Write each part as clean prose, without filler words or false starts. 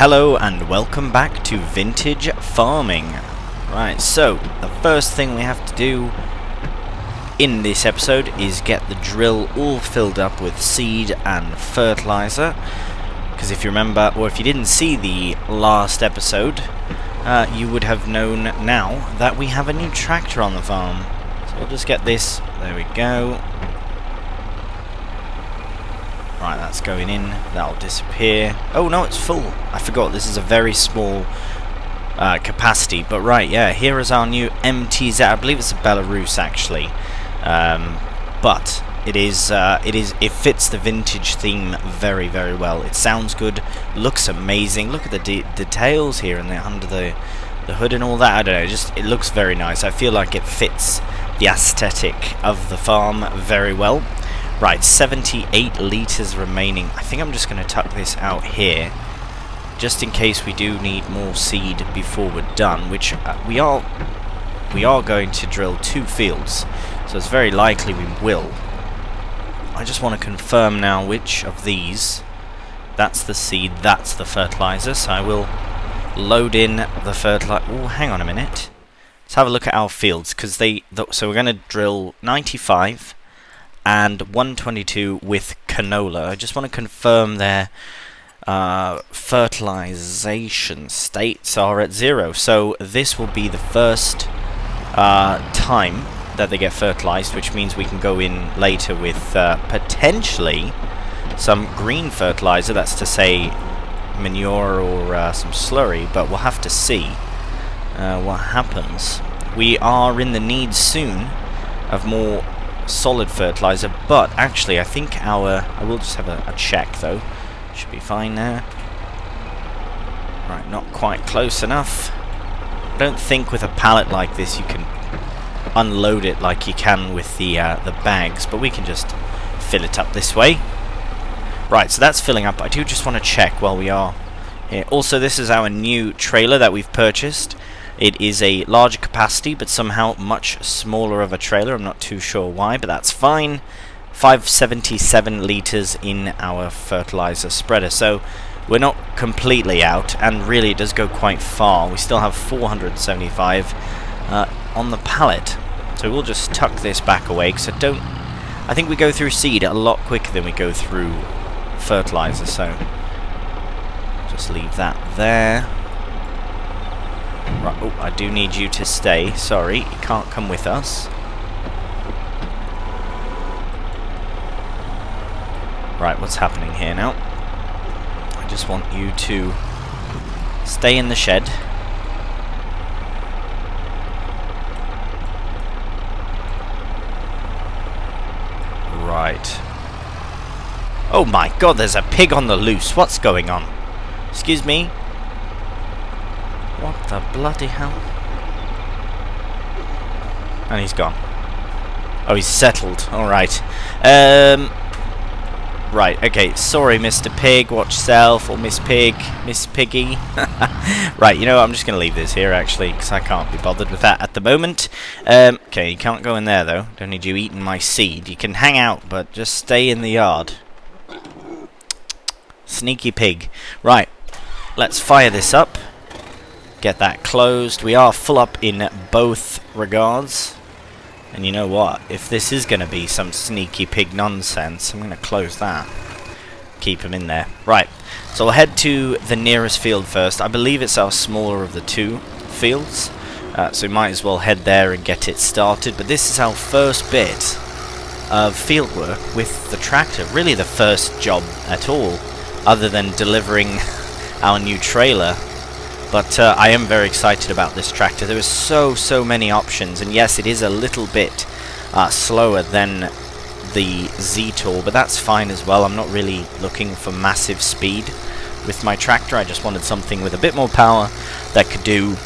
Hello and welcome back to Vintage Farming. Right, so the first thing we have to do in this episode is get the drill all filled up with seed and fertilizer. Because if you remember, or if you didn't see the last episode, you would have known now that we have a new tractor on the farm. So we'll just get this, there we go. Right, that's going in, that'll disappear. Oh no, it's full. I forgot, this is a very small capacity. But right, yeah, here is our new MTZ. I believe it's a Belarus actually. But it fits the vintage theme very, very well. It sounds good, looks amazing. Look at the details here and under the hood and all that. I don't know, just it looks very nice. I feel like it fits the aesthetic of the farm very well. Right, 78 litres remaining. I think I'm just going to tuck this out here, just in case we do need more seed before we're done, which we are going to drill 2 fields, so it's very likely we will. I just want to confirm now which of these, that's the seed, that's the fertilizer, so I will load in the fertilizer. Oh, hang on a minute. Let's have a look at our fields, because so we're going to drill 95 and 122 with canola. I just want to confirm their fertilization states are at 0. So this will be the first time that they get fertilized, which means we can go in later with potentially some green fertilizer, that's to say manure or some slurry, but we'll have to see what happens. We are in the need soon of more solid fertilizer, but actually I think I will just have a check though. Should be fine there. Right, not quite close enough. I don't think with a pallet like this you can unload it like you can with the bags, but we can just fill it up this way. Right, so that's filling up. I do just want to check while we are here. Also, this is our new trailer that we've purchased. It is a larger capacity, but somehow much smaller of a trailer. I'm not too sure why, but that's fine. 577 litres in our fertilizer spreader. So we're not completely out, and really it does go quite far. We still have 475 on the pallet. So we'll just tuck this back away, because I think we go through seed a lot quicker than we go through fertilizer. So just leave that there. Right, oh, I do need you to stay. Sorry, you can't come with us. Right, what's happening here now? I just want you to stay in the shed. Right. Oh my god, there's a pig on the loose. What's going on? Excuse me? What the bloody hell? And he's gone. Oh, he's settled. Alright. Right, okay. Sorry, Mr. Pig. Watch yourself. Or Miss Pig. Miss Piggy. Right, you know what? I'm just going to leave this here, actually, because I can't be bothered with that at the moment. Okay, you can't go in there, though. Don't need you eating my seed. You can hang out, but just stay in the yard. Sneaky pig. Right, let's fire this up. Get that closed. We are full up in both regards. And you know what? If this is going to be some sneaky pig nonsense, I'm going to close that. Keep him in there. Right. So we'll head to the nearest field first. I believe it's our smaller of the 2 fields. So we might as well head there and get it started. But this is our first bit of field work with the tractor. Really the first job at all, other than delivering our new trailer. But I am very excited about this tractor. There are so many options, and yes, it is a little bit slower than the Z-Tool, but that's fine as well. I'm not really looking for massive speed with my tractor. I just wanted something with a bit more power that could do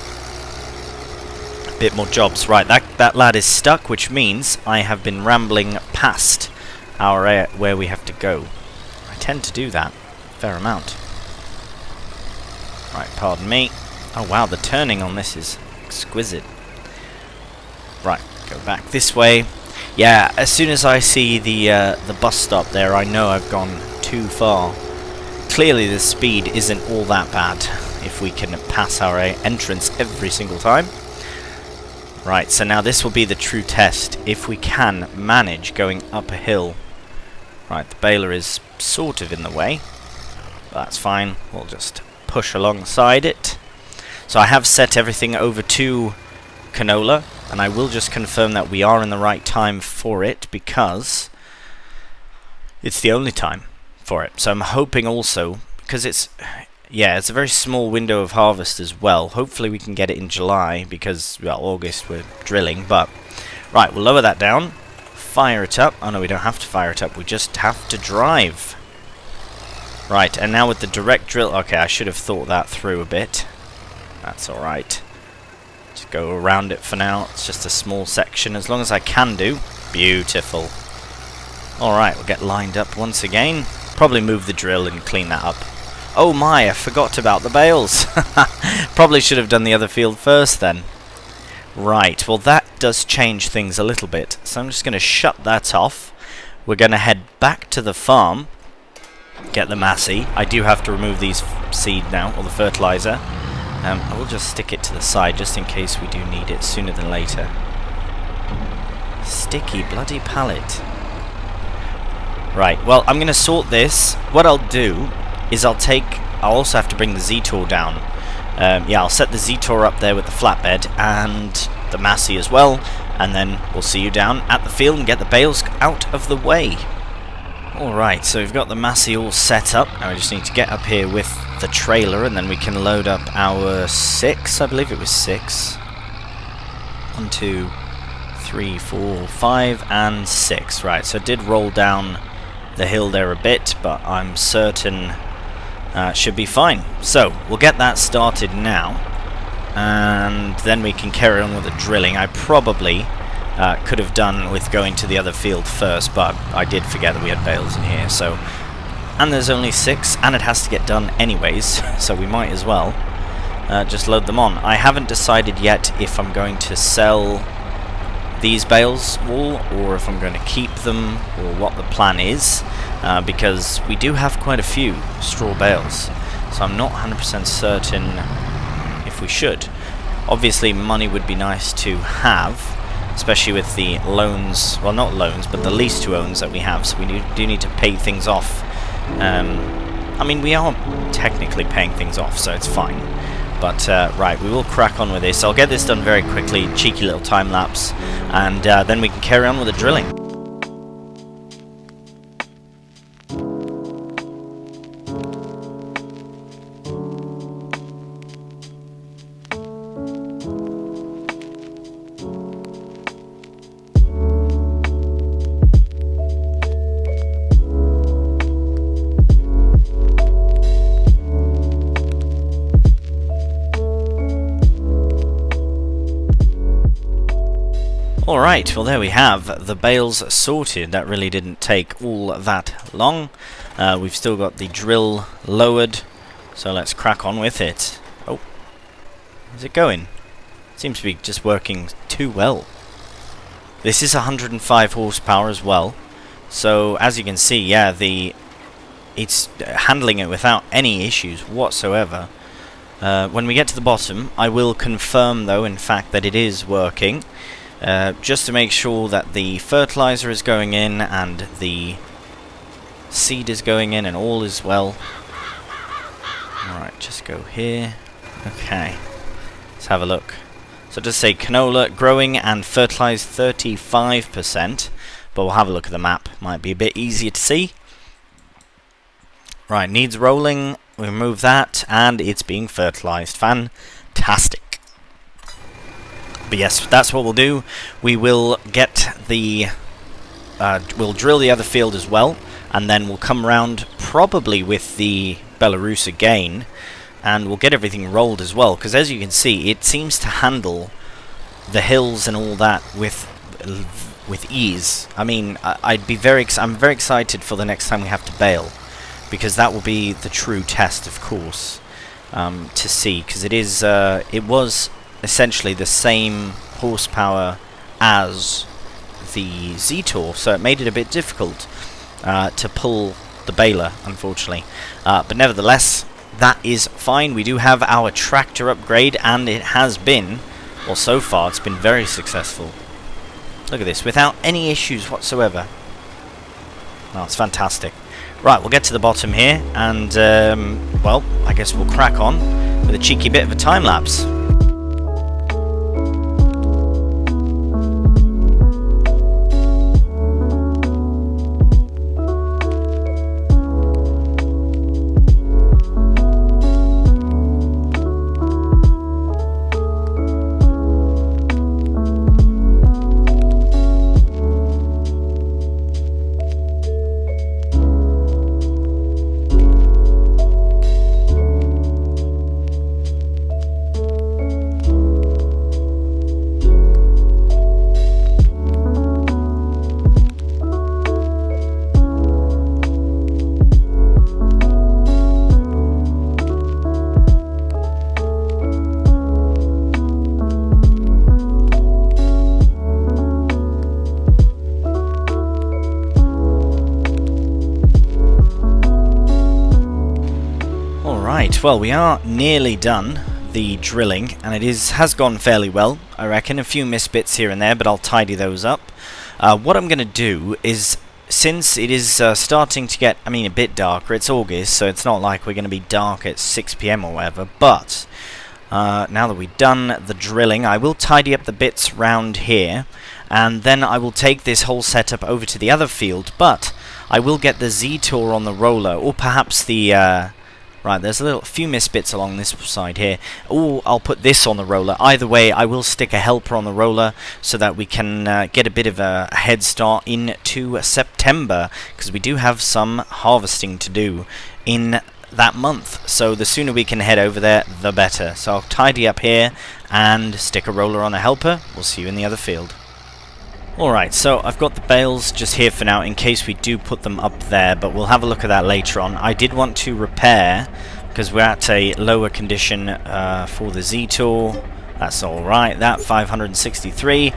a bit more jobs. Right, that lad is stuck, which means I have been rambling past our where we have to go. I tend to do that a fair amount. Right, pardon me. Oh wow, the turning on this is exquisite. Right, go back this way. Yeah, as soon as I see the bus stop there, I know I've gone too far. clearly the speed isn't all that bad if we can pass our entrance every single time. Right, so now this will be the true test, if we can manage going up a hill. Right, the baler is sort of in the way. That's fine, we'll just push alongside it. So I have set everything over to canola, and I will just confirm that we are in the right time for it, because it's the only time for it. So I'm hoping also, because it's a very small window of harvest as well. Hopefully we can get it in July, because, well, August we're drilling. But, right, we'll lower that down, fire it up. Oh no, we don't have to fire it up, we just have to drive. Right, and now with the direct drill, okay, I should have thought that through a bit. That's alright. Just go around it for now. It's just a small section, as long as I can do. Beautiful. Alright, we'll get lined up once again. Probably move the drill and clean that up. Oh my, I forgot about the bales. Probably should have done the other field first then. Right, well that does change things a little bit. So I'm just going to shut that off. We're going to head back to the farm. Get the massey. I do have to remove these seed now, or the fertilizer. I will just stick it to the side just in case we do need it sooner than later. Sticky bloody pallet. Right, well, I'm going to sort this. What I'll do is I'll also have to bring the Z-Tour down. Yeah, I'll set the Z-Tour up there with the flatbed and the massey as well, and then we'll see you down at the field and get the bales out of the way. Alright, so we've got the massey all set up. Now we just need to get up here with the trailer, and then we can load up our 6, I believe it was 6. 1, 2, 3, 4, 5, and 6. Right, so it did roll down the hill there a bit, but I'm certain should be fine. So we'll get that started now, and then we can carry on with the drilling. I probably could have done with going to the other field first, but I did forget that we had bales in here. So, and there's only 6, and it has to get done anyways, so we might as well just load them on. I haven't decided yet if I'm going to sell these bales all, or if I'm going to keep them, or what the plan is, because we do have quite a few straw bales, so I'm not 100% certain if we should. Obviously money would be nice to have, especially with the loans, well not loans, but the lease to owns that we have, so we do need to pay things off. I mean, we are technically paying things off, so it's fine. But, right, we will crack on with this. I'll get this done very quickly, cheeky little time lapse, and then we can carry on with the drilling. Alright, well there we have the bales sorted. That really didn't take all that long. We've still got the drill lowered, so let's crack on with it. Oh, is it going? It seems to be just working too well. This is 105 horsepower as well, so as you can see, yeah, it's handling it without any issues whatsoever. When we get to the bottom, I will confirm though, in fact, that it is working. Just to make sure that the fertilizer is going in and the seed is going in and all is well. Alright, just go here. Okay, let's have a look. So just say canola growing and fertilized 35%, but we'll have a look at the map. Might be a bit easier to see. Right, needs rolling. We remove that and it's being fertilized. Fantastic. But yes, that's what we'll do. We will get the we'll drill the other field as well, and then we'll come around probably with the Belarus again, and we'll get everything rolled as well, because as you can see, it seems to handle the hills and all that with ease. I mean, I'm very excited for the next time we have to bale, because that will be the true test, of course, to see, because it was essentially the same horsepower as the Z-Tour, so it made it a bit difficult to pull the baler, unfortunately. But nevertheless, that is fine. We do have our tractor upgrade, and it has been, well, so far it's been very successful. Look at this, without any issues whatsoever. Oh, it's fantastic. Right, we'll get to the bottom here, and, well, I guess we'll crack on with a cheeky bit of a time-lapse. Well, we are nearly done the drilling, and it has gone fairly well, I reckon. A few missed bits here and there, but I'll tidy those up. What I'm going to do is, since it is starting to get, a bit darker, it's August, so it's not like we're going to be dark at 6 PM or whatever, but now that we've done the drilling, I will tidy up the bits round here, and then I will take this whole setup over to the other field, but I will get the Z-Tour on the roller, or perhaps the... Right, there's a few missed bits along this side here. Oh, I'll put this on the roller. Either way, I will stick a helper on the roller so that we can get a bit of a head start into September, because we do have some harvesting to do in that month. So the sooner we can head over there, the better. So I'll tidy up here and stick a roller on a helper. We'll see you in the other field. Alright, so I've got the bales just here for now in case we do put them up there, but we'll have a look at that later on. I did want to repair, because we're at a lower condition for the Z-Tour. That's alright, that 563.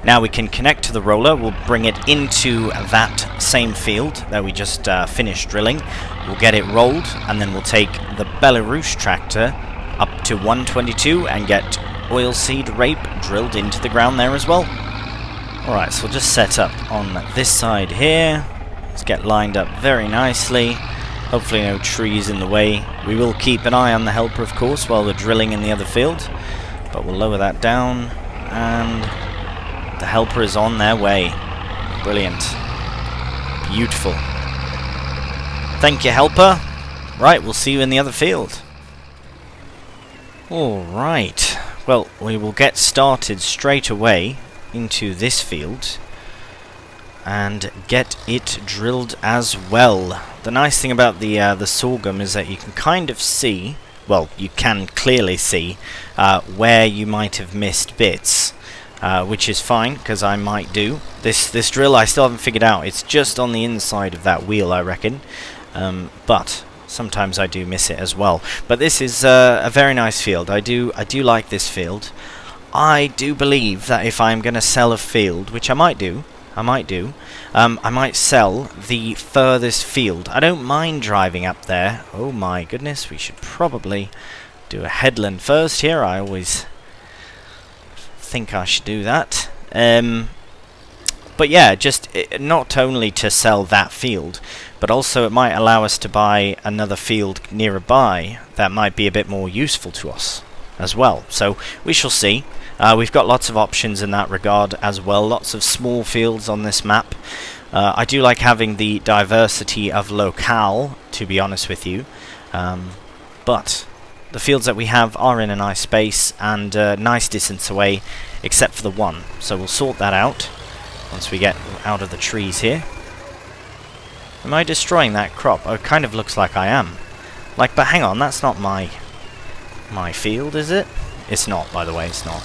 Now we can connect to the roller, we'll bring it into that same field that we just finished drilling. We'll get it rolled, and then we'll take the Belarus tractor up to 122 and get oilseed rape drilled into the ground there as well. Alright, so we'll just set up on this side here. Let's get lined up very nicely. Hopefully no trees in the way. We will keep an eye on the helper, of course, while we're drilling in the other field. But we'll lower that down, and the helper is on their way. Brilliant. Beautiful. Thank you, helper. Right, we'll see you in the other field. Alright. Well, we will get started straight away into this field and get it drilled as well. The nice thing about the sorghum is that you can kind of see, well, you can clearly see where you might have missed bits, which is fine, because I might do. This drill I still haven't figured out. It's just on the inside of that wheel, I reckon, but sometimes I do miss it as well. But this is a very nice field. I do like this field. I do believe that if I'm going to sell a field, which I might do, I might sell the furthest field. I don't mind driving up there. Oh my goodness, we should probably do a headland first here. I always think I should do that. But yeah, just not only to sell that field, but also it might allow us to buy another field nearby that might be a bit more useful to us as well. So we shall see. We've got lots of options in that regard as well, lots of small fields on this map. I do like having the diversity of locale, to be honest with you, but the fields that we have are in a nice space and nice distance away, except for the one, so we'll sort that out once we get out of the trees here. Am I destroying that crop? Oh, it kind of looks like I am. Like, but hang on, that's not my field, is it? It's not, by the way, it's not.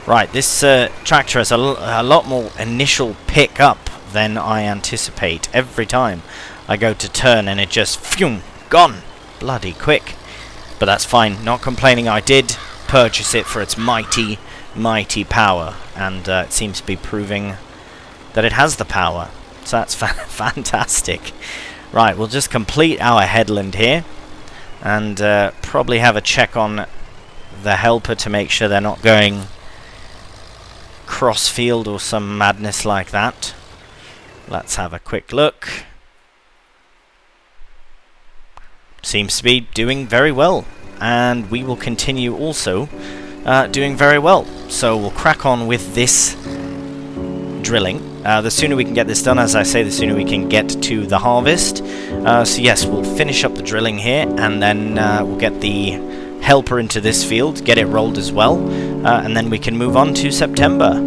Right, this tractor has a lot more initial pick up than I anticipate. Every time I go to turn and it just, phew, gone. Bloody quick. But that's fine, not complaining. I did purchase it for its mighty, mighty power. And it seems to be proving that it has the power. So that's fantastic. Right, we'll just complete our headland here, and probably have a check on the helper to make sure they're not going cross-field or some madness like that. Let's have a quick look. Seems to be doing very well, and we will continue also doing very well. So we'll crack on with this drilling. The sooner we can get this done, as I say, the sooner we can get to the harvest. So yes, we'll finish up the drilling here, and then we'll get the helper into this field, get it rolled as well, and then we can move on to September.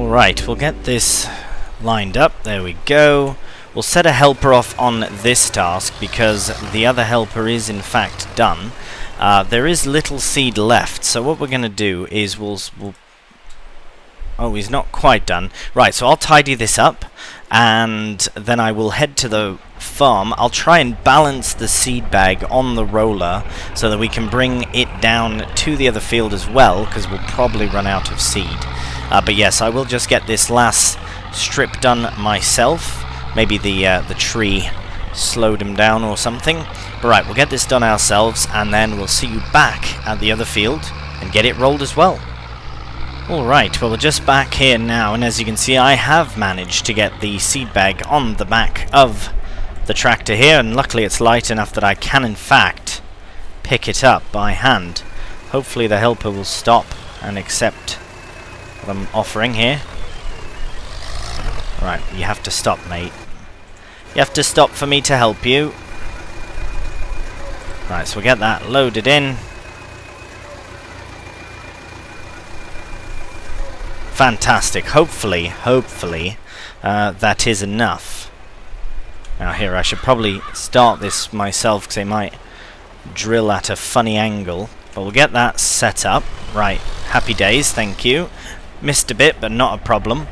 Right, we'll get this lined up. There we go. We'll set a helper off on this task because the other helper is in fact done. There is little seed left, so what we're going to do is we'll... Oh, he's not quite done. Right, so I'll tidy this up, and then I will head to the farm. I'll try and balance the seed bag on the roller so that we can bring it down to the other field as well, because we'll probably run out of seed. But yes, I will just get this last strip done myself. Maybe the tree slowed him down or something. But right, we'll get this done ourselves, and then we'll see you back at the other field and get it rolled as well. Alright, well we're just back here now, and as you can see I have managed to get the seed bag on the back of the tractor here, and luckily it's light enough that I can in fact pick it up by hand. Hopefully the helper will stop and accept what I'm offering here. Right, you have to stop, mate. You have to stop for me to help you. Right, so we'll get that loaded in. Fantastic. Hopefully, that is enough. Now here, I should probably start this myself because they might drill at a funny angle. But we'll get that set up. Right, happy days, thank you. Missed a bit, but not a problem.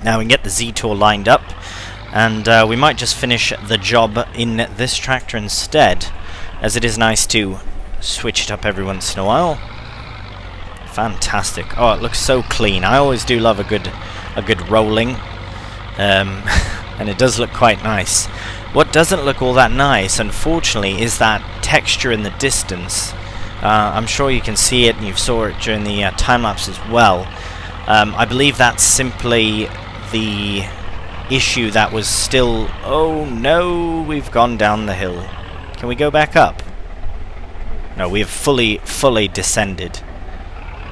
Now we can get the Z-Tour lined up, and we might just finish the job in this tractor instead, as it is nice to switch it up every once in a while. Fantastic. Oh, it looks so clean. I always do love a good rolling, and it does look quite nice. What doesn't look all that nice, unfortunately, is that texture in the distance. I'm sure you can see it, and you saw it during the time-lapse as well. I believe that's simply the issue that was still... Oh no, we've gone down the hill. Can we go back up? No, we have fully descended.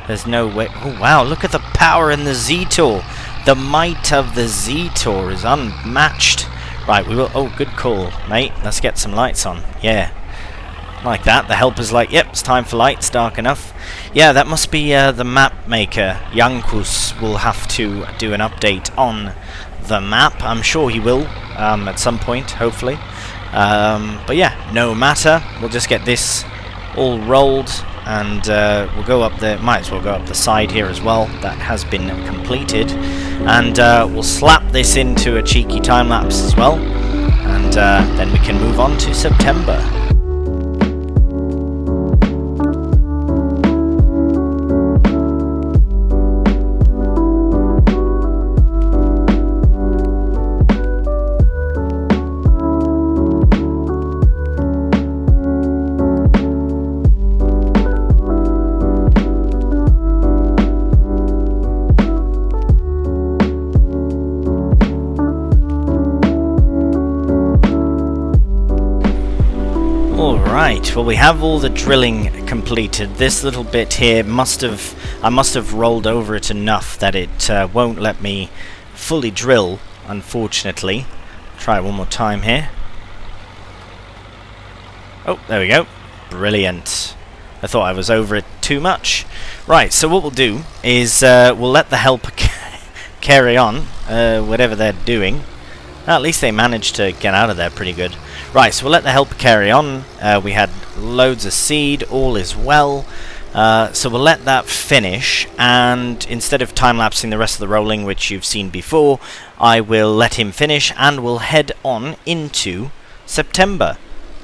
There's no way... Oh wow, look at the power in the Z-Tour. The might of the Z-Tour is unmatched. Right, we will... Oh, good call, mate. Let's get some lights on. Yeah. Like that. The helper's like, yep, it's time for lights, dark enough. Yeah, that must be the map maker. Jankus will have to do an update on the map. I'm sure he will at some point, hopefully. But yeah, no matter. We'll just get this all rolled, and we'll go up the... Might as well go up the side here as well. That has been completed. And we'll slap this into a cheeky time-lapse as well. And then we can move on to September. Right, well we have all the drilling completed. This little bit here I must have rolled over it enough that it won't let me fully drill unfortunately. Try it one more time here. Oh, there we go. Brilliant. I thought I was over it too much. Right, so what we'll do is we'll let the helper carry on, whatever they're doing. At least they managed to get out of there pretty good. Right, so we'll let the helper carry on. We had loads of seed, all is well. So we'll let that finish, and instead of time-lapsing the rest of the rolling, which you've seen before, I will let him finish, and we'll head on into September.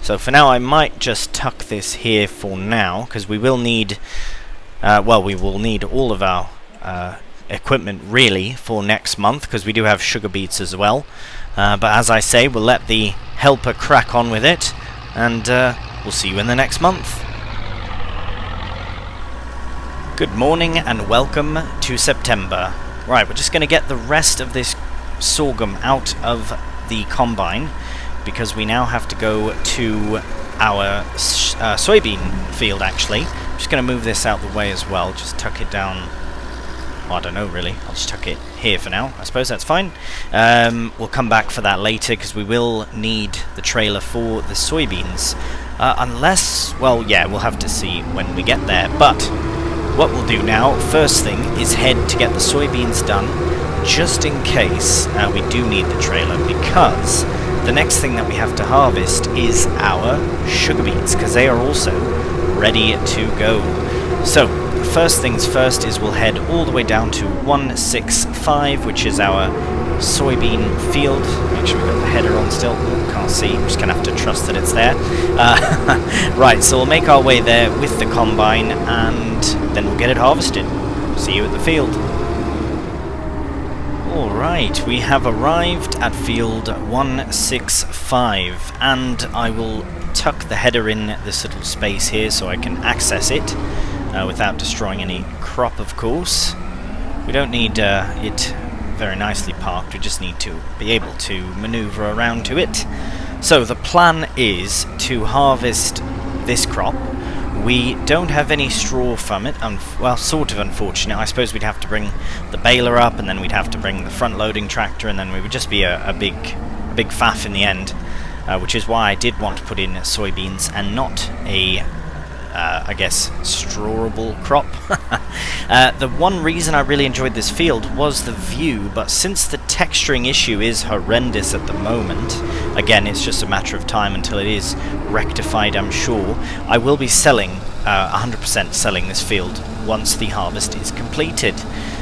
So for now I might just tuck this here for now, because we will need, we will need all of our equipment really for next month, because we do have sugar beets as well. But as I say, we'll let the helper crack on with it, and we'll see you in the next month. Good morning and welcome to September. Right, we're just going to get the rest of this sorghum out of the combine, because we now have to go to our soybean field actually. I'm just going to move this out the way as well, just tuck it down. Well, I don't know really, I'll just tuck it here for now, I suppose that's fine. We'll come back for that later, because we will need the trailer for the soybeans. Unless, well yeah, we'll have to see when we get there. But what we'll do now, first thing, is head to get the soybeans done, just in case we do need the trailer, because the next thing that we have to harvest is our sugar beets, because they are also ready to go. So, first things first is we'll head all the way down to 165, which is our soybean field. Make sure we've got the header on still. Oh, can't see. I'm just going to have to trust that it's there. Right, so we'll make our way there with the combine, and then we'll get it harvested. See you at the field. Alright, we have arrived at field 165, and I will tuck the header in this little space here so I can access it without destroying any crop, of course. We don't need it very nicely parked, we just need to be able to maneuver around to it. So the plan is to harvest this crop. We don't have any straw from it, well, sort of unfortunate. I suppose we'd have to bring the baler up, and then we'd have to bring the front-loading tractor, and then we would just be a big faff in the end, which is why I did want to put in soybeans and not a, I guess, strawable crop. The one reason I really enjoyed this field was the view, but since the texturing issue is horrendous at the moment, again, it's just a matter of time until it is rectified, I'm sure. I will be selling, 100% selling this field once the harvest is completed.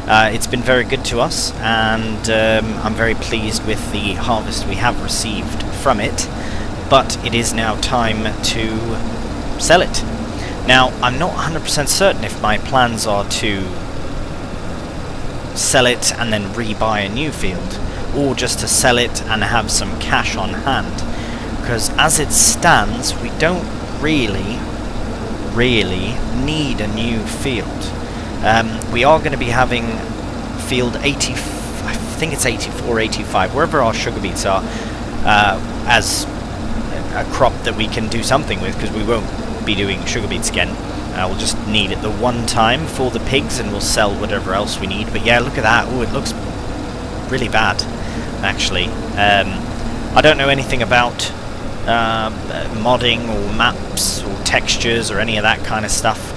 It's been very good to us, and I'm very pleased with the harvest we have received from it, but it is now time to sell it. Now, I'm not 100% certain if my plans are to sell it and then rebuy a new field, or just to sell it and have some cash on hand, because as it stands, we don't really need a new field. We are going to be having field 80, I think it's 84, 85, wherever our sugar beets are, as a crop that we can do something with, because we won't be doing sugar beets again. We'll just need it the one time for the pigs, and we'll sell whatever else we need. But yeah, look at that. Oh, it looks really bad, actually. I don't know anything about modding or maps or textures or any of that kind of stuff,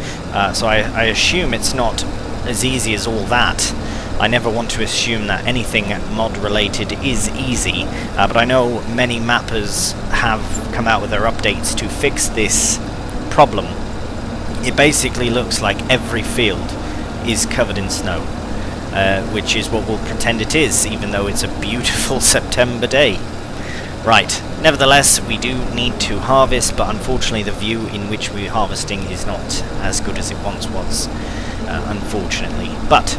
so I assume it's not as easy as all that. I never want to assume that anything mod related is easy, but I know many mappers have come out with their updates to fix this problem. It basically looks like every field is covered in snow, which is what we'll pretend it is, even though it's a beautiful September day. Right, nevertheless, we do need to harvest, but unfortunately the view in which we're harvesting is not as good as it once was, unfortunately. But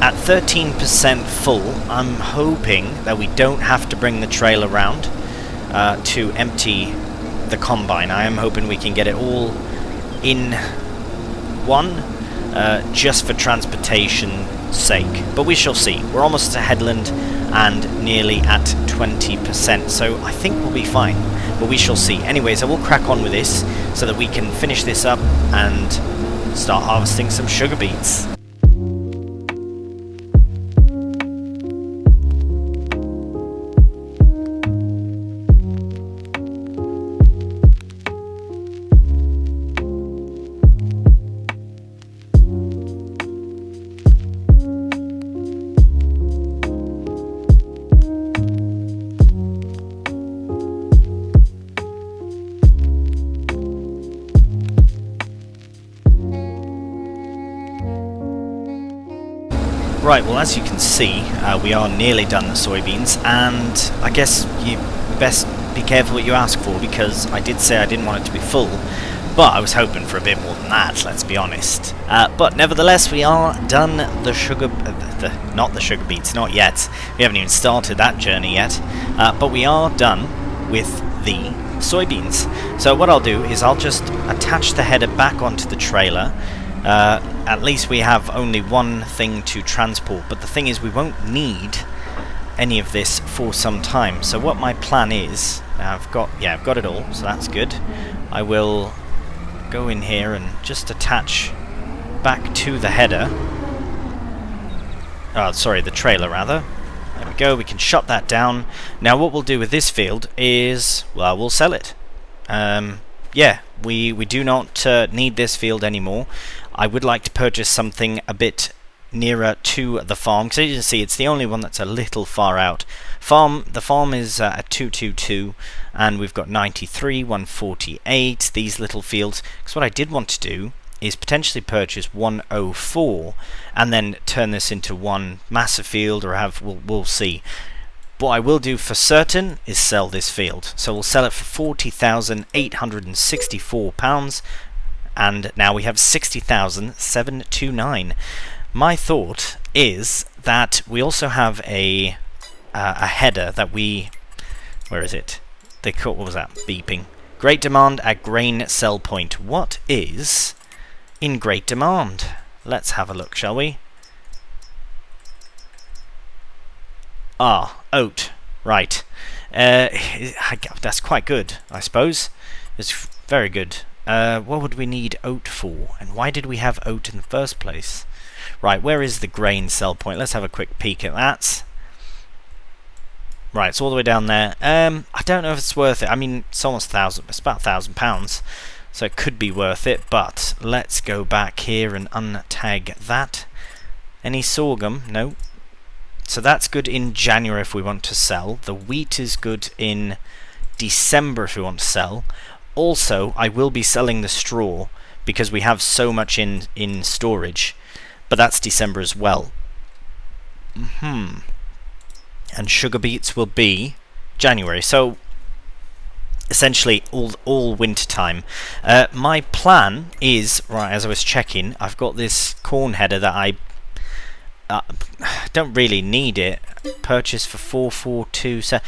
at 13% full, I'm hoping that we don't have to bring the trailer around to empty the combine. I am hoping we can get it all in one, just for transportation sake, but we shall see. We're almost at headland and nearly at 20%, so I think we'll be fine, but we shall see. Anyways, I will crack on with this so that we can finish this up and start harvesting some sugar beets. Right, well, as you can see, we are nearly done the soybeans, and I guess you best be careful what you ask for, because I did say I didn't want it to be full, but I was hoping for a bit more than that, let's be honest. But nevertheless, we are done the sugar... not the sugar beets, not yet. We haven't even started that journey yet. But we are done with the soybeans. So what I'll do is I'll just attach the header back onto the trailer. At least we have only one thing to transport, but the thing is we won't need any of this for some time. So what my plan is, I've got it all, so that's good. I will go in here and just attach back to the header. Oh, sorry, the trailer rather. There we go, we can shut that down. Now what we'll do with this field is, well, we'll sell it. Yeah, we do not need this field anymore. I would like to purchase something a bit nearer to the farm, because as you can see, it's the only one that's a little far out. The farm is at 222, and we've got 93, 148, these little fields. Because what I did want to do is potentially purchase 104, and then turn this into one massive field, or we'll see. What I will do for certain is sell this field. So we'll sell it for £40,864, and now we have 60,729. My thought is that we also have a header that we... Where is it? What was that? Beeping. Great demand at grain sell point. What is in great demand? Let's have a look, shall we? Ah, oat. Right. That's quite good, I suppose. It's very good. What would we need oat for? And why did we have oat in the first place? Right, where is the grain sell point? Let's have a quick peek at that. Right, it's all the way down there. I don't know if it's worth it. I mean, it's almost it's about £1,000, so it could be worth it. But let's go back here and untag that. Any sorghum? No. So that's good in January if we want to sell. The wheat is good in December if we want to sell. Also, I will be selling the straw because we have so much in storage. But that's December as well. And sugar beets will be January. So essentially all winter time. My plan is, right, as I was checking, I've got this corn header that I don't really need it. Purchase for 442. So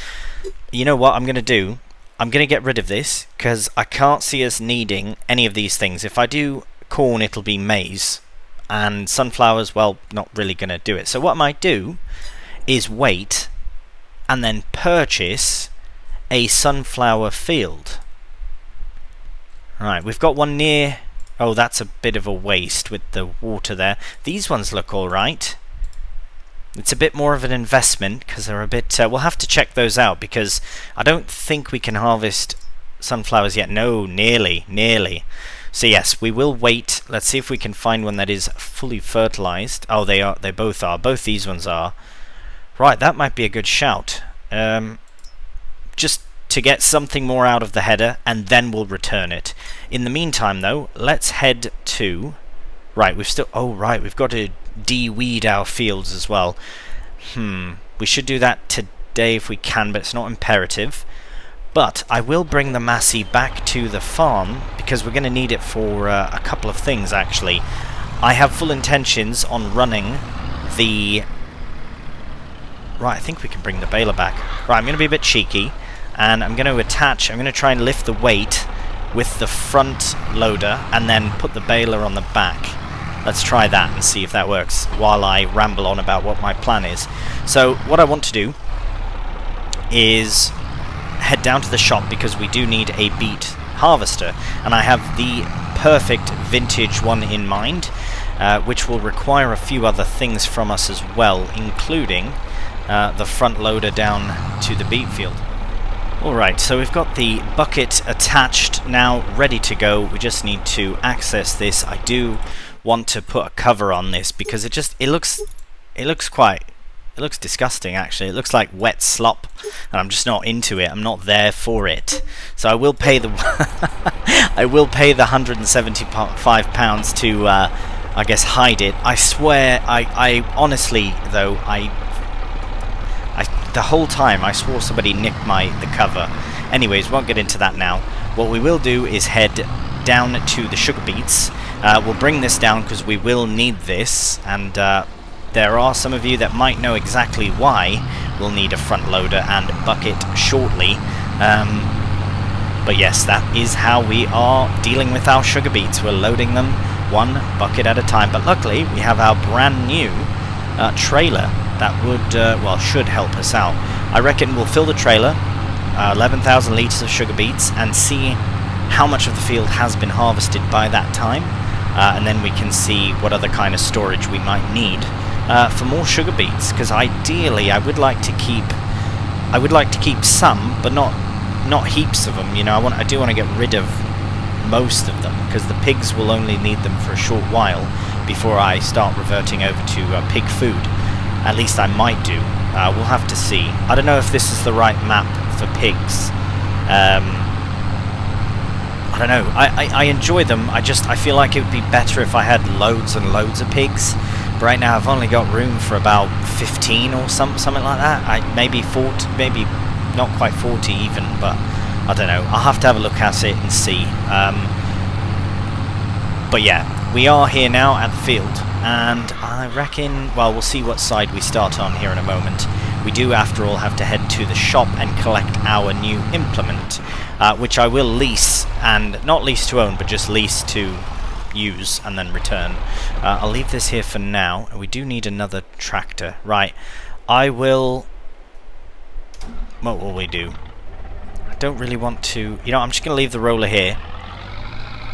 you know what I'm going to do? I'm going to get rid of this because I can't see us needing any of these things. If I do corn, it'll be maize. And sunflowers, well, not really going to do it. So what I might do is wait and then purchase a sunflower field. Right, we've got one near... Oh, that's a bit of a waste with the water there. These ones look alright. It's a bit more of an investment because they're a bit... we'll have to check those out because I don't think we can harvest sunflowers yet. No, nearly. So yes, we will wait. Let's see if we can find one that is fully fertilized. Oh, they are. They both are. Both these ones are. Right, that might be a good shout. Just to get something more out of the header, and then we'll return it. In the meantime, though, let's head to... Right, we've still... Oh, right, we've got to de-weed our fields as well. We should do that today if we can, but it's not imperative. But I will bring the Massey back to the farm because we're going to need it for a couple of things, actually. I have full intentions on running the... Right, I think we can bring the baler back. Right, I'm going to be a bit cheeky, and I'm going to attach... I'm going to try and lift the weight with the front loader and then put the baler on the back. Let's try that and see if that works while I ramble on about what my plan is. So, what I want to do is head down to the shop because we do need a beet harvester, and I have the perfect vintage one in mind, which will require a few other things from us as well, including the front loader down to the beet field. Alright, so we've got the bucket attached now, ready to go. We just need to access this. I do want to put a cover on this because it looks disgusting, actually. It looks like wet slop, and I'm just not into it. I'm not there for it. So I will pay the I will pay the £175 I guess, hide it. I swear, I honestly, though, the whole time I swore somebody nicked the cover. Anyways, won't get into that now. What we will do is head down to the sugar beets. We'll bring this down because we will need this, and there are some of you that might know exactly why we'll need a front loader and bucket shortly. But yes, that is how we are dealing with our sugar beets. We're loading them one bucket at a time, but luckily we have our brand new trailer that would, well, should help us out. I reckon we'll fill the trailer, 11,000 litres of sugar beets, and see how much of the field has been harvested by that time, and then we can see what other kind of storage we might need for more sugar beets, because ideally I would like to keep some, but not heaps of them. You know, I do want to get rid of most of them, because the pigs will only need them for a short while before I start reverting over to pig food. At least I might do. We'll have to see. I don't know if this is the right map for pigs. I don't know. I enjoy them. I feel like it would be better if I had loads and loads of pigs. But right now I've only got room for about 15 or something like that. Maybe 40, maybe not quite 40 even, but I don't know. I'll have to have a look at it and see. But yeah, we are here now at the field, and I reckon, well, we'll see what side we start on here in a moment. We do, after all, have to head to the shop and collect our new implement, which I will lease, and not lease to own, but just lease to use and then return. I'll leave this here for now. We do need another tractor. Right, I will... What will we do? I don't really want to... You know, I'm just going to leave the roller here,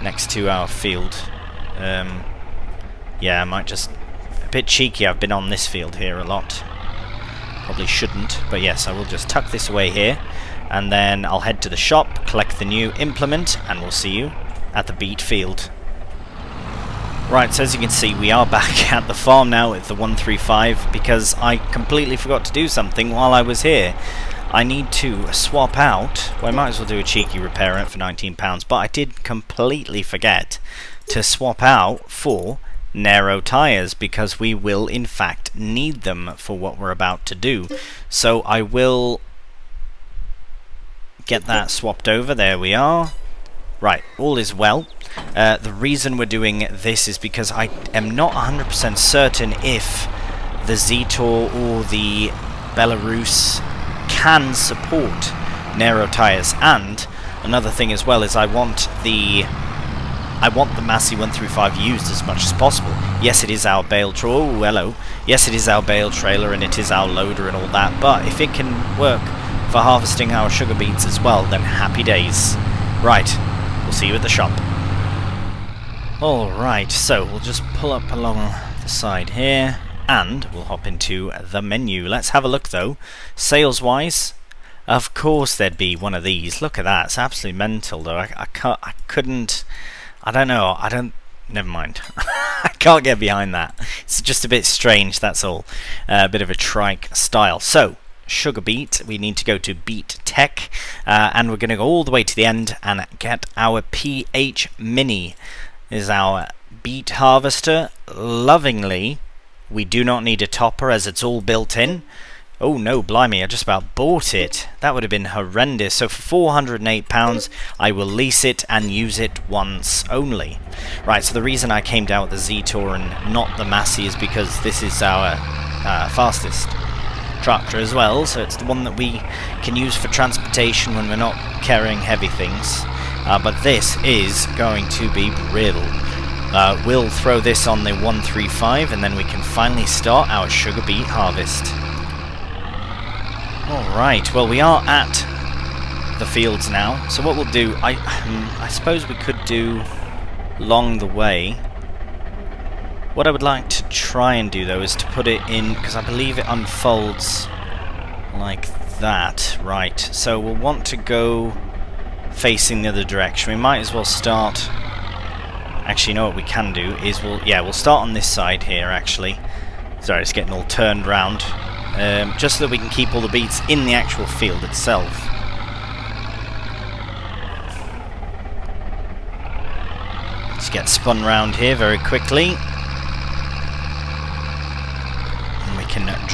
next to our field. Yeah, I might just... A bit cheeky, I've been on this field here a lot. Probably shouldn't, but yes, I will just tuck this away here, and then I'll head to the shop, collect the new implement, and we'll see you at the BEET field. Right, so as you can see, we are back at the farm now with the 135, because I completely forgot to do something while I was here. I need to swap out, well, I might as well do a cheeky repair on it for £19, but I did completely forget to swap out for narrow tyres, because we will in fact need them for what we're about to do. So I will get that swapped over. There we are. Right, all is well. The reason we're doing this is because I am not 100% certain if the Zetor or the Belarus can support narrow tyres, and another thing as well is I want the Massey 135 used as much as possible. Yes, it is our bale Yes, it is our bale trailer, and it is our loader and all that, but if it can work for harvesting our sugar beets as well, then happy days. Right, we'll see you at the shop. Alright, so we'll just pull up along the side here, and we'll hop into the menu. Let's have a look though. Sales wise, of course there'd be one of these. Look at that, it's absolutely mental though. I don't know, never mind. I can't get behind that. It's just a bit strange, that's all. A bit of a trike style. So, sugar beet, we need to go to BEET Tech, and we're going to go all the way to the end and get our PH Mini. This is our beet harvester. Lovingly, we do not need a topper as it's all built in. Oh no, blimey, I just about bought it. That would have been horrendous. So for £408, I will lease it and use it once only. Right, so the reason I came down with the Zetor and not the Massey is because this is our fastest tractor as well. So it's the one that we can use for transportation when we're not carrying heavy things. But this is going to be brittle. We'll throw this on the 135 and then we can finally start our sugar beet harvest. Alright, well we are at the fields now, so what we'll do, I suppose we could do along the way. What I would like to try and do though is to put it in, because I believe it unfolds like that. Right, so we'll want to go facing the other direction. We might as well start, actually you know what we can do is we'll start on this side here actually. Sorry, it's getting all turned round. Just so that we can keep all the beets in the actual field itself. Let's get spun round here very quickly.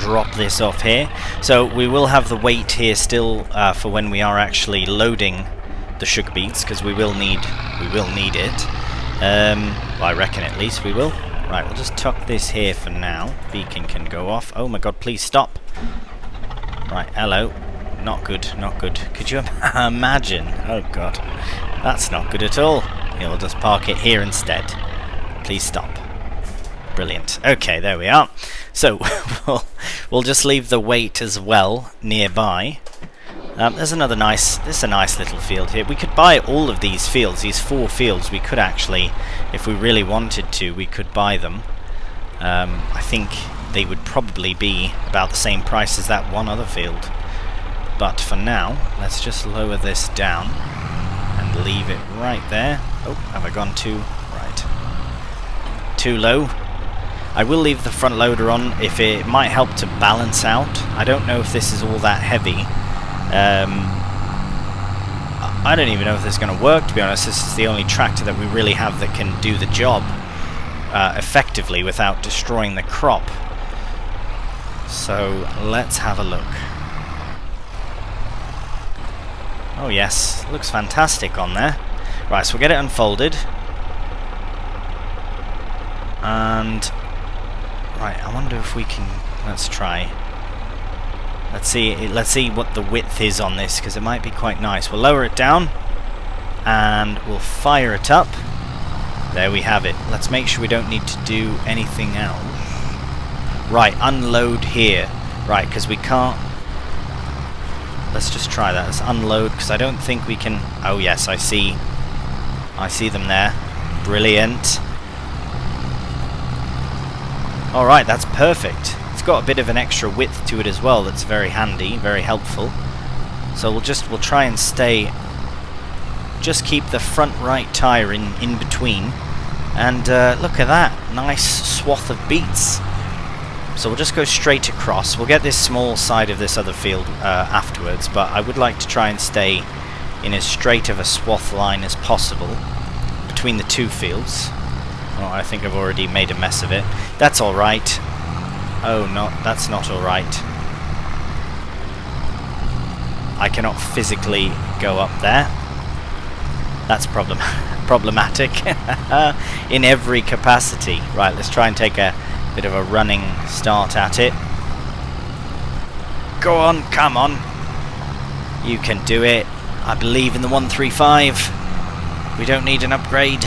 drop this off here. So we will have the weight here still for when we are actually loading the sugar beets, because we will need it. Well, I reckon at least we will. Right, we'll just tuck this here for now. Beacon can go off. Oh my god, please stop. Right, hello. Not good, not good. Could you imagine? Oh god, that's not good at all. We'll just park it here instead. Please stop. Brilliant. Okay, there we are. So we'll just leave the weight as well nearby. There's another nice. This is a nice little field here. We could buy all of these fields. These 4 fields. We could actually, if we really wanted to, we could buy them. I think they would probably be about the same price as that one other field. But for now, let's just lower this down and leave it right there. Oh, have I gone too low? I will leave the front loader on if it might help to balance out. I don't know if this is all that heavy. I don't even know if this is going to work, to be honest. This is the only tractor that we really have that can do the job effectively without destroying the crop. So let's have a look. Oh yes, looks fantastic on there. Right, so we'll get it unfolded. And right, I wonder if we can. Let's try. Let's see what the width is on this, because it might be quite nice. We'll lower it down and we'll fire it up. There we have it. Let's make sure we don't need to do anything else. Right, unload here. Right, because we can't. Let's just try that. Let's unload, because I don't think we can. Oh yes, I see them there. Brilliant. Alright, that's perfect. It's got a bit of an extra width to it as well. That's very handy, very helpful. So we'll try and just keep the front right tyre in between. And look at that, nice swath of beets. So we'll just go straight across. We'll get this small side of this other field afterwards, but I would like to try and stay in as straight of a swath line as possible between the 2 fields. Oh, I think I've already made a mess of it. That's alright. Oh, no, that's not alright. I cannot physically go up there. That's problematic in every capacity. Right, let's try and take a bit of a running start at it. Go on, come on. You can do it. I believe in the 135. We don't need an upgrade.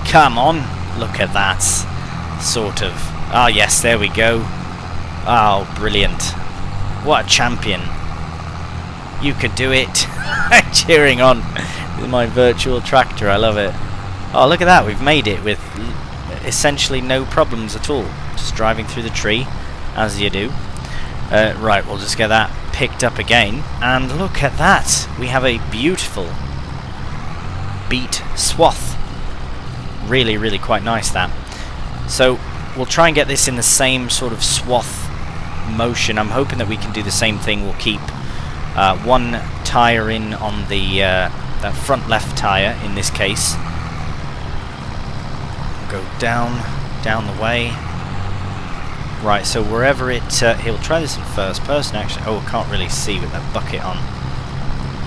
Come on. Look at that. Sort of. Ah, yes, there we go. Oh, brilliant. What a champion. You could do it. Cheering on with my virtual tractor. I love it. Oh, look at that. We've made it with essentially no problems at all. Just driving through the tree, as you do. Right, we'll just get that picked up again. And look at that. We have a beautiful beet swath. Really, really quite nice, that. So we'll try and get this in the same sort of swath motion. I'm hoping that we can do the same thing. We'll keep one tyre in on the that front left tyre in this case. Go down the way. Right, so wherever it... he'll try this in first person, actually. Oh, I can't really see with that bucket on.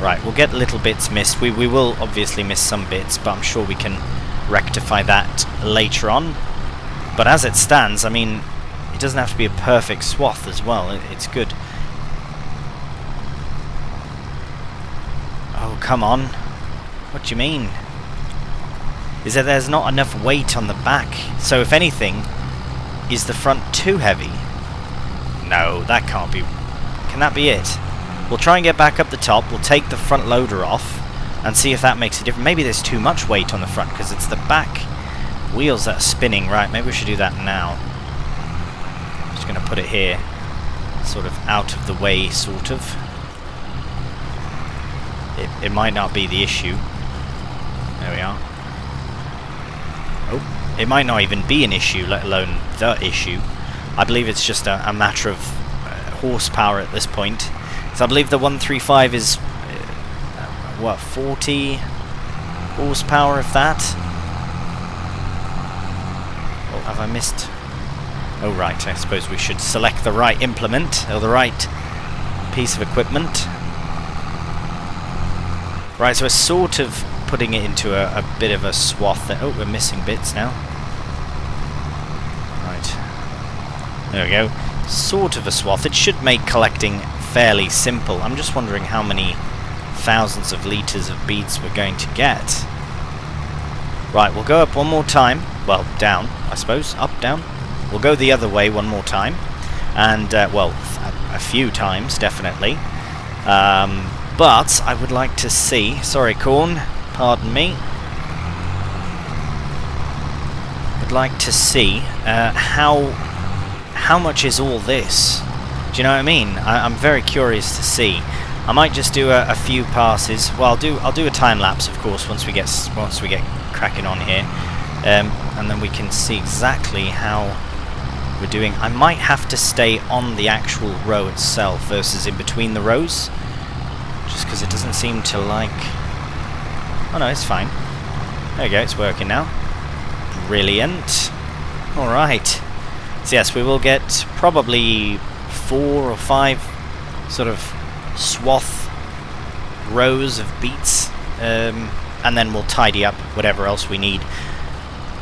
Right, we'll get little bits missed. We will obviously miss some bits, but I'm sure we can rectify that later on. But as it stands, I mean, it doesn't have to be a perfect swath as well. It's good. Oh, come on. What do you mean? Is that there's not enough weight on the back? So if anything, is the front too heavy? No, that can't be. Can that be it? We'll try and get back up the top. We'll take the front loader off and see if that makes a difference. Maybe there's too much weight on the front because it's the back wheels that are spinning. Right, maybe we should do that now. Just going to put it here, sort of out of the way, sort of. It might not be the issue. There we are. Oh, it might not even be an issue, let alone the issue. I believe it's just a matter of horsepower at this point. So I believe the 135 is, what, 40 horsepower, if that? Oh, have I missed? Oh right, I suppose we should select the right implement, or the right piece of equipment. Right, so we're sort of putting it into a bit of a swath there. Oh, we're missing bits now. Right. There we go. Sort of a swath. It should make collecting fairly simple. I'm just wondering how many thousands of litres of beads we're going to get. Right, we'll go up one more time. Well, down, I suppose. Up, down. We'll go the other way one more time. And, well, a few times, definitely. But I would like to see... Sorry, Corn. Pardon me. I'd like to see how much is all this? Do you know what I mean? I'm very curious to see. I might just do a few passes. Well, I'll do a time lapse, of course, once we get cracking on here, and then we can see exactly how we're doing. I might have to stay on the actual row itself versus in between the rows, just because it doesn't seem to like... Oh no, it's fine. There you go, it's working now. Brilliant. Alright. So yes, we will get probably 4 or 5 sort of swath rows of beets, and then we'll tidy up whatever else we need.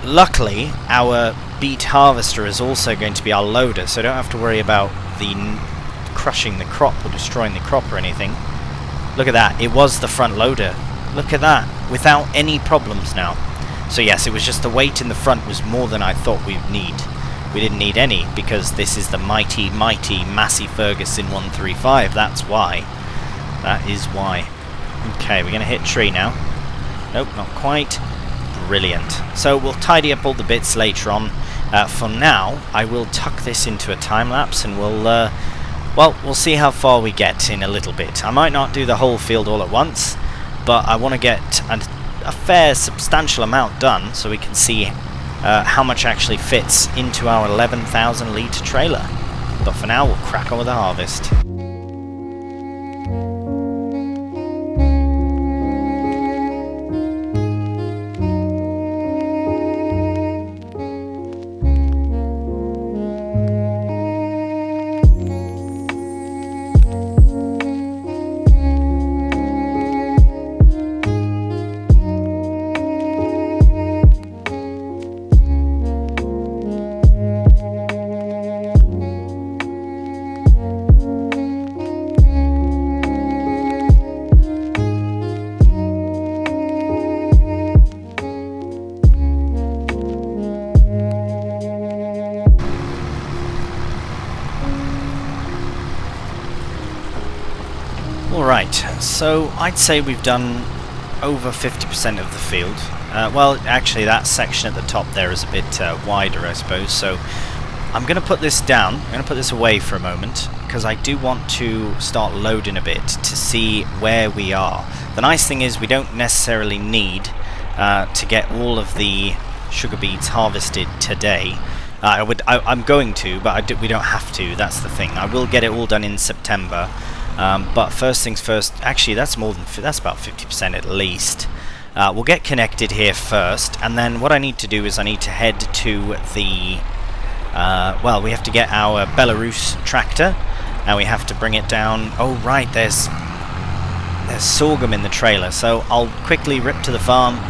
Luckily, our beet harvester is also going to be our loader, so I don't have to worry about the crushing the crop or destroying the crop or anything. Look at that, it was the front loader. Look at that, without any problems now. So yes, it was just the weight in the front was more than I thought we'd need. We didn't need any, because this is the mighty, mighty Massey Ferguson 135, that's why. That is why. Okay, we're going to hit tree now. Nope, not quite. Brilliant. So we'll tidy up all the bits later on. For now, I will tuck this into a time lapse, and we'll see how far we get in a little bit. I might not do the whole field all at once, but I want to get a fair, substantial amount done so we can see how much actually fits into our 11,000 litre trailer. But for now, we'll crack on with the harvest. Alright, so I'd say we've done over 50% of the field. Well, actually that section at the top there is a bit wider, I suppose, so I'm going to put this down, I'm going to put this away for a moment, because I do want to start loading a bit to see where we are. The nice thing is we don't necessarily need to get all of the sugar beets harvested today. I'm going to, but we don't have to, that's the thing. I will get it all done in September. But first things first, actually that's about 50% at least. We'll get connected here first, and then what I need to do is I need to head to the, well, we have to get our Belarus tractor, and we have to bring it down. Oh right, there's sorghum in the trailer, so I'll quickly rip to the farm,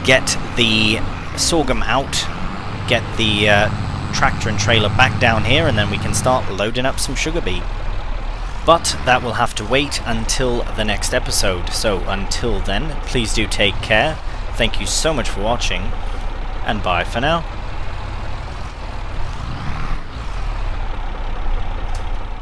get the sorghum out, get the tractor and trailer back down here, and then we can start loading up some sugar beet. But that will have to wait until the next episode, so until then, please do take care, thank you so much for watching, and bye for now.